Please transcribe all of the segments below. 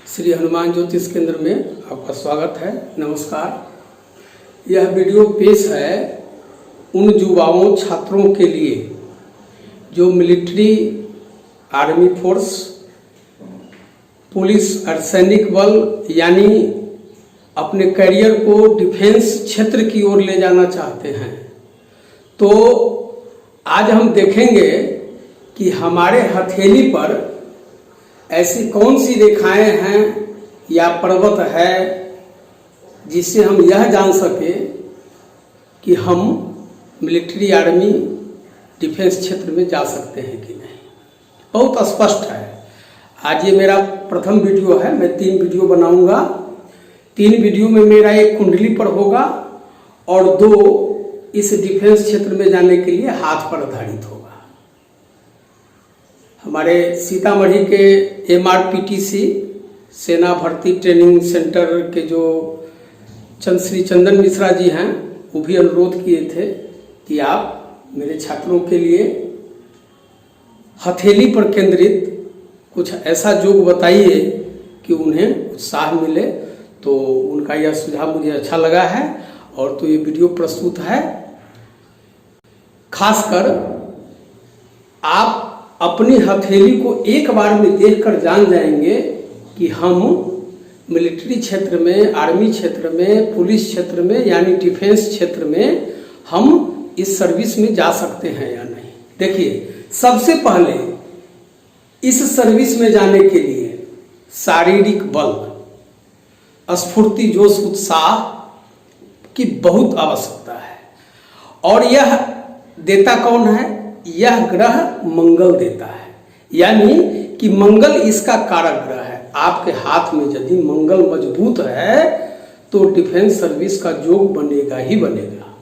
श्री हनुमान ज्योतिष केंद्र में आपका स्वागत है। नमस्कार। यह वीडियो पेश है उन युवाओं छात्रों के लिए जो मिलिट्री, आर्मी फोर्स, पुलिस और सैनिक बल यानी अपने करियर को डिफेंस क्षेत्र की ओर ले जाना चाहते हैं। तो आज हम देखेंगे कि हमारे हथेली पर ऐसी कौन सी रेखाएं हैं या पर्वत है जिससे हम यह जान सके कि हम मिलिट्री, आर्मी, डिफेंस क्षेत्र में जा सकते हैं कि नहीं। बहुत स्पष्ट है। आज ये मेरा प्रथम वीडियो है। मैं 3 वीडियो बनाऊंगा। 3 वीडियो में मेरा एक कुंडली पर होगा और 2 इस डिफेंस क्षेत्र में जाने के लिए हाथ पर आधारित होगा। हमारे सीतामढ़ी के MRPTC सेना भर्ती ट्रेनिंग सेंटर के जो श्री चंदन मिश्रा जी हैं, वो भी अनुरोध किए थे कि आप मेरे छात्रों के लिए हथेली पर केंद्रित कुछ ऐसा योग बताइए कि उन्हें उत्साह मिले। तो उनका यह सुझाव मुझे अच्छा लगा है और तो ये वीडियो प्रस्तुत है। खासकर आप अपनी हथेली को एक बार में देखकर जान जाएंगे कि हम मिलिट्री क्षेत्र में, आर्मी क्षेत्र में, पुलिस क्षेत्र में यानी डिफेंस क्षेत्र में हम इस सर्विस में जा सकते हैं या नहीं। देखिए, सबसे पहले इस सर्विस में जाने के लिए शारीरिक बल, स्फूर्ति, जोश, उत्साह की बहुत आवश्यकता है। और यह देता कौन है? यह ग्रह मंगल देता है, यानी कि मंगल इसका कारक ग्रह है। आपके हाथ में यदि मंगल मजबूत है तो डिफेंस सर्विस का योग बनेगा ही बनेगा।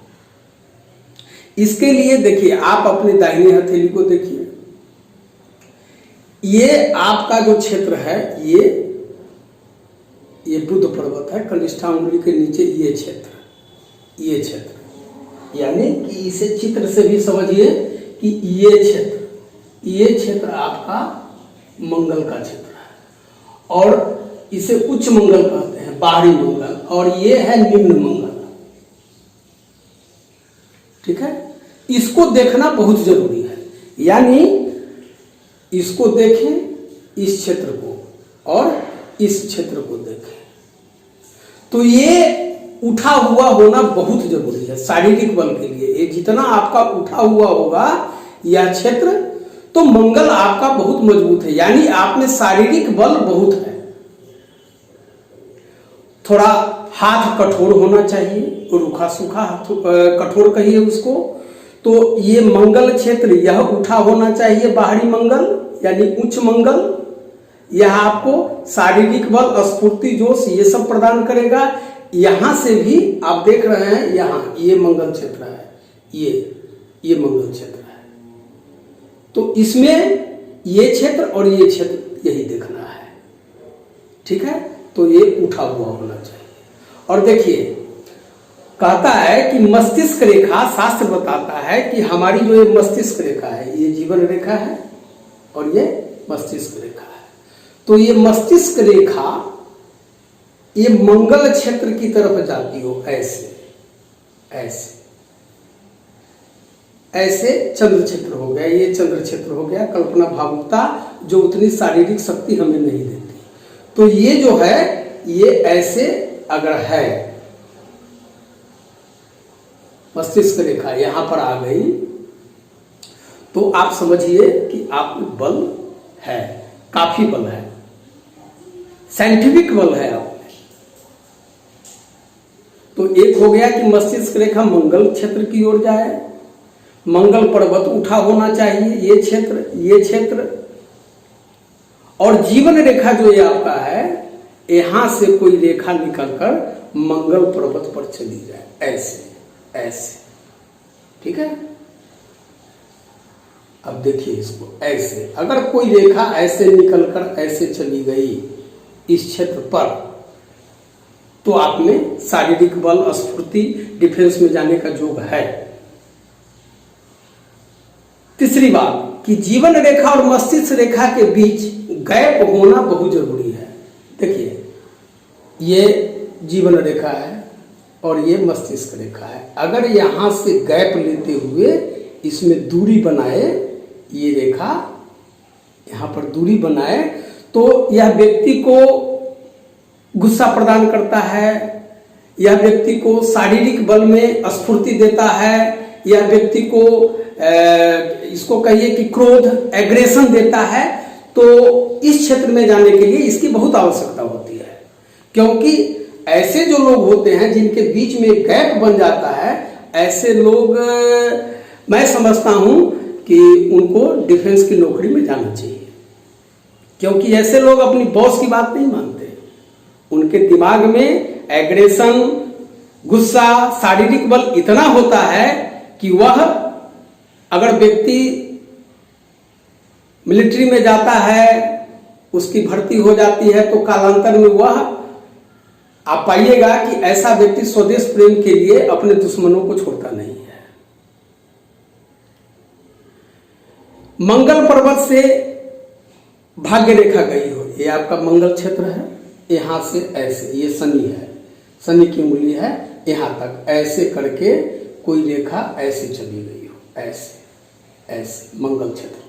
इसके लिए देखिए, आप अपने दाहिने हथेली को देखिए। ये आपका जो क्षेत्र है, ये बुध पर्वत है, कनिष्ठा उंगली के नीचे ये क्षेत्र यानी कि इसे चित्र से भी समझिए कि ये क्षेत्र आपका मंगल का क्षेत्र है और इसे उच्च मंगल कहते हैं, बाहरी मंगल, और ये है निम्न मंगल। ठीक है, इसको देखना बहुत जरूरी है। यानी इसको देखें, इस क्षेत्र को, और इस क्षेत्र को देखें। तो ये उठा हुआ होना बहुत जरूरी है शारीरिक बल के लिए। ये जितना आपका उठा हुआ होगा यह क्षेत्र, तो मंगल आपका बहुत मजबूत है, यानी आप में शारीरिक बल बहुत है। थोड़ा हाथ कठोर होना चाहिए, रूखा सूखा कठोर कहिए उसको। तो ये मंगल क्षेत्र यह उठा होना चाहिए, बाहरी मंगल यानी उच्च मंगल। यह आपको शारीरिक बल, स्फूर्ति, जोश ये सब प्रदान करेगा। यहां से भी आप देख रहे हैं, यहां ये मंगल क्षेत्र है, ये मंगल क्षेत्र है। तो इसमें ये क्षेत्र और ये क्षेत्र यही देखना है। ठीक है, तो ये उठा हुआ होना चाहिए। और देखिए, कहता है कि मस्तिष्क रेखा, शास्त्र बताता है कि हमारी जो ये मस्तिष्क रेखा है, ये जीवन रेखा है और ये मस्तिष्क रेखा है। तो ये मस्तिष्क रेखा ये मंगल क्षेत्र की तरफ जाती हो, ऐसे चंद्र क्षेत्र हो गया, ये चंद्र क्षेत्र हो गया। कल्पना भावुकता जो उतनी शारीरिक शक्ति हमें नहीं देती। तो ये जो है, ये ऐसे अगर है, मस्तिष्क रेखा यहां पर आ गई, तो आप समझिए कि आप में बल है, काफी बल है, साइंटिफिक बल है आप। तो एक हो गया कि मस्तिष्क रेखा मंगल क्षेत्र की ओर जाए, मंगल पर्वत उठा होना चाहिए, ये क्षेत्र। और जीवन रेखा जो ये आपका है, यहां से कोई रेखा निकलकर मंगल पर्वत पर चली जाए, ऐसे। ठीक है, अब देखिए इसको, ऐसे अगर कोई रेखा ऐसे निकलकर ऐसे चली गई इस क्षेत्र पर, तो आप में शारीरिक बल, स्फूर्ति, डिफेंस में जाने का योग है। तीसरी बात कि जीवन रेखा और मस्तिष्क रेखा के बीच गैप होना बहुत जरूरी है। देखिए, ये जीवन रेखा है और ये मस्तिष्क रेखा है। अगर यहाँ से गैप लेते हुए इसमें दूरी बनाए, ये रेखा यहाँ पर दूरी बनाए, तो यह व्यक्ति को गुस्सा प्रदान करता है, यह व्यक्ति को शारीरिक बल में स्फूर्ति देता है, यह व्यक्ति को इसको कहिए कि क्रोध, एग्रेशन देता है। तो इस क्षेत्र में जाने के लिए इसकी बहुत आवश्यकता होती है, क्योंकि ऐसे जो लोग होते हैं जिनके बीच में गैप बन जाता है, ऐसे लोग मैं समझता हूं कि उनको डिफेंस की नौकरी में जाना चाहिए, क्योंकि ऐसे लोग अपनी बॉस की बात नहीं मानते। उनके दिमाग में एग्रेशन, गुस्सा, शारीरिक बल इतना होता है कि वह, अगर व्यक्ति मिलिट्री में जाता है, उसकी भर्ती हो जाती है, तो कालांतर में वह, आप पाइएगा कि ऐसा व्यक्ति स्वदेश प्रेम के लिए अपने दुश्मनों को छोड़ता नहीं है। मंगल पर्वत से भाग्य रेखा गई हो, ये आपका मंगल क्षेत्र है, यहां से ऐसे, ये शनि है, शनि की उंगली है, यहां तक ऐसे करके कोई रेखा ऐसे चली गई हो, ऐसे ऐसे मंगल क्षेत्र पर।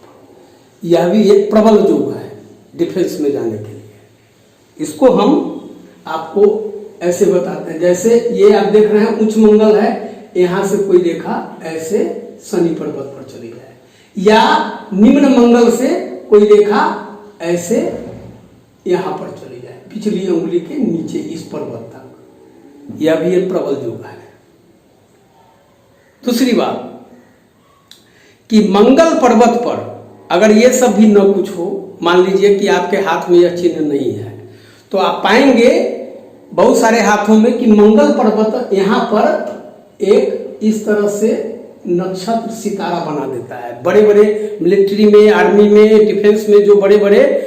यह भी एक प्रबल योग है डिफेंस में जाने के लिए। इसको हम आपको ऐसे बताते हैं, जैसे ये आप देख रहे हैं उच्च मंगल है, यहां से कोई रेखा ऐसे शनि पर्वत पर चली जाए, या निम्न मंगल से कोई रेखा ऐसे यहां पर चली जाए, पिछली उंगली के नीचे इस पर्वत तक। यह भी एक प्रबल योग है। दूसरी बात कि मंगल पर्वत पर अगर ये सब भी न कुछ हो, मान लीजिए कि आपके हाथ में यह चिन्ह नहीं है, तो आप पाएंगे बहुत सारे हाथों में कि मंगल पर्वत यहाँ पर एक इस तरह से नक्षत्र सितारा बना देता है। बड़े बड़े मिलिट्री में, आर्मी में, डिफेंस में जो बड़े बड़े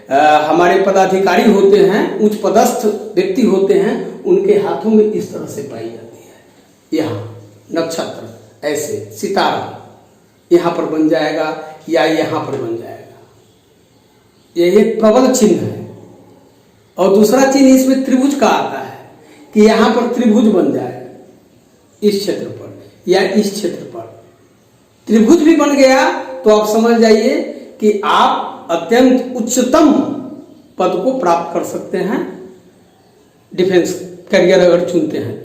हमारे पदाधिकारी होते हैं, उच्च पदस्थ व्यक्ति होते हैं, उनके हाथों में इस तरह से पाई जाती है। यहाँ नक्षत्र ऐसे सितारा यहाँ पर बन जाएगा या यहाँ पर बन जाएगा, यह एक प्रबल चिन्ह है। और दूसरा चिन्ह इसमें त्रिभुज का आता है कि यहाँ पर त्रिभुज बन जाए, इस क्षेत्र पर या इस क्षेत्र पर त्रिभुज भी बन गया, तो आप समझ जाइए कि आप अत्यंत उच्चतम पद को प्राप्त कर सकते हैं डिफेंस करियर अगर चुनते हैं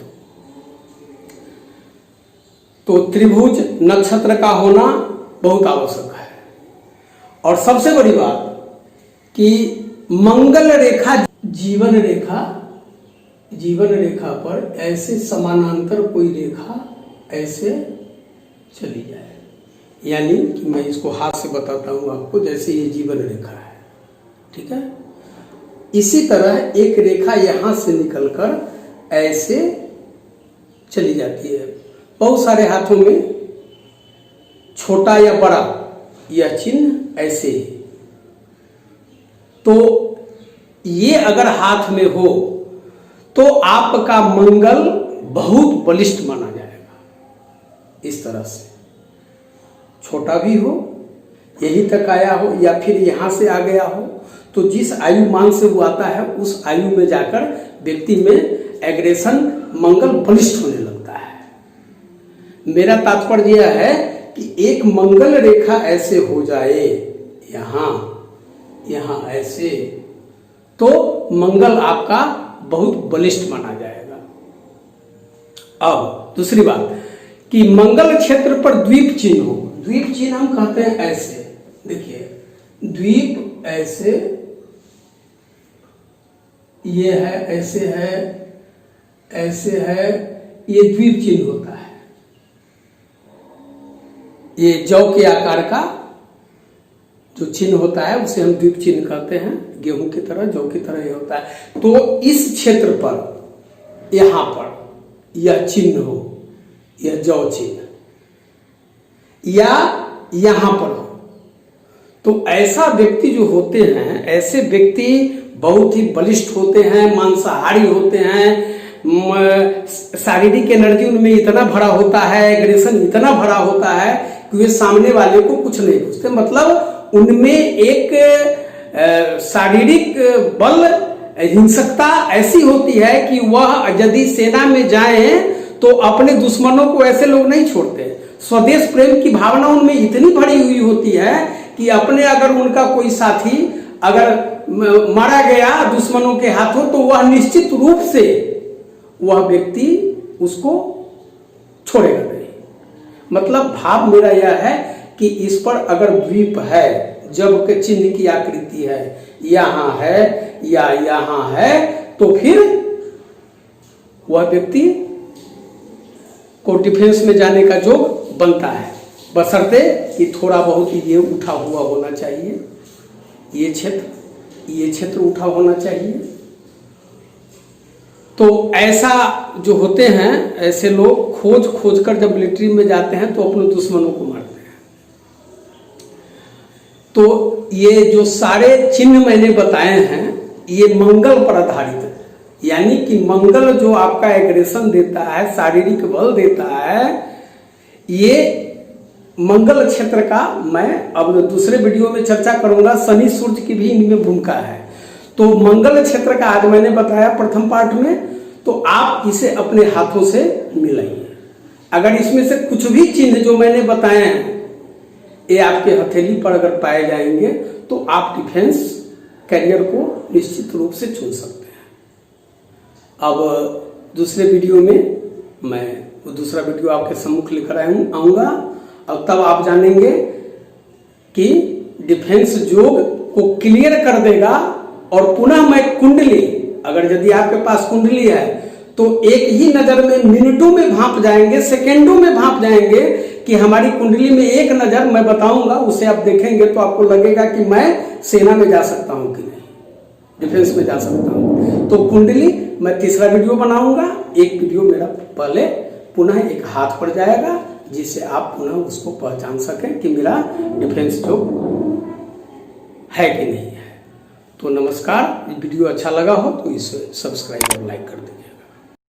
तो त्रिभुज नक्षत्र का होना बहुत आवश्यक है। और सबसे बड़ी बात कि मंगल रेखा जीवन रेखा पर ऐसे समानांतर कोई रेखा ऐसे चली जाए, यानी कि मैं इसको हाथ से बताता हूं आपको, जैसे ये जीवन रेखा है, ठीक है, इसी तरह एक रेखा यहां से निकलकर ऐसे चली जाती है। बहुत सारे हाथों में छोटा या बड़ा यह चिन्ह ऐसे ही, तो ये अगर हाथ में हो तो आपका मंगल बहुत बलिष्ठ माना जाएगा। इस तरह से छोटा भी हो, यही तक आया हो, या फिर यहां से आ गया हो, तो जिस आयु मान से वो आता है उस आयु में जाकर व्यक्ति में एग्रेशन मंगल बलिष्ठ होने लगता है। मेरा तात्पर्य यह है कि एक मंगल रेखा ऐसे हो जाए यहां ऐसे, तो मंगल आपका बहुत बलिष्ठ माना जाएगा। अब दूसरी बात कि मंगल क्षेत्र पर द्वीप चिन्ह हो। द्वीप चिन्ह हम कहते हैं ऐसे, देखिए द्वीप ऐसे, ये है ऐसे है, ऐसे है, ये द्वीप चिन्ह होता है। ये जौ के आकार का जो चिन्ह होता है उसे हम द्वीप चिन्ह कहते हैं, गेहूं की तरह, जौ की तरह ये होता है। तो इस क्षेत्र पर यहां पर यह चिन्ह हो, यह जौ चिन्ह, या यहां पर हो, तो ऐसा व्यक्ति जो होते हैं, ऐसे व्यक्ति बहुत ही बलिष्ठ होते हैं, मांसाहारी होते हैं, शारीरिक एनर्जी उनमें इतना भरा होता है, एग्रेशन इतना भरा होता है कि वे सामने वाले को कुछ नहीं पूछते। मतलब उनमें एक शारीरिक बल हिंसकता ऐसी होती है कि वह यदि सेना में जाए तो अपने दुश्मनों को ऐसे लोग नहीं छोड़ते। स्वदेश प्रेम की भावना उनमें इतनी भरी हुई होती है कि अपने अगर उनका कोई साथी अगर मारा गया दुश्मनों के हाथों तो वह निश्चित रूप से वह व्यक्ति उसको छोड़ेगा नहीं। मतलब भाव मेरा यह है कि इस पर अगर द्वीप है, जब के चिन्ह की आकृति है, यहां है या यहां है, तो फिर वह व्यक्ति को डिफेंस में जाने का योग बनता है, बशर्ते कि थोड़ा बहुत ये उठा हुआ होना चाहिए, ये क्षेत्र उठा होना चाहिए। तो ऐसा जो होते हैं, ऐसे लोग खोज कर जब मिलिट्री में जाते हैं तो अपने दुश्मनों को मारते हैं। तो ये जो सारे चिन्ह मैंने बताए हैं ये मंगल पर आधारित है, यानी कि मंगल जो आपका एग्रेशन देता है, शारीरिक बल देता है, ये मंगल क्षेत्र का मैं अब दूसरे वीडियो में चर्चा करूंगा। शनि सूर्य की भी इनमें भूमिका है। तो मंगल क्षेत्र का आज मैंने बताया प्रथम पार्ट में, तो आप इसे अपने हाथों से मिलाइए। अगर इसमें से कुछ भी चिन्ह जो मैंने बताए हैं ये आपके हथेली पर अगर पाए जाएंगे तो आप डिफेंस कैरियर को निश्चित रूप से चुन सकते हैं। अब दूसरे वीडियो में मैं वो दूसरा वीडियो आपके सम्मुख लेकर आऊंगा। अब तब आप जानेंगे कि डिफेंस योग को क्लियर कर देगा। और पुनः मैं कुंडली, अगर यदि आपके पास कुंडली है तो एक ही नजर में मिनटों में भांप जाएंगे, सेकेंडों में भांप जाएंगे कि हमारी कुंडली में एक नजर मैं बताऊंगा, उसे आप देखेंगे तो आपको लगेगा कि मैं सेना में जा सकता हूं कि नहीं, डिफेंस में जा सकता हूं। तो कुंडली मैं तीसरा वीडियो बनाऊंगा। एक वीडियो मेरा पहले पुनः एक हाथ पर जाएगा जिससे आप पुनः उसको पहचान सकें कि मेरा डिफेंस जो है कि नहीं है। तो नमस्कार, वीडियो अच्छा लगा हो तो इसे सब्सक्राइब और लाइक कर दीजिए।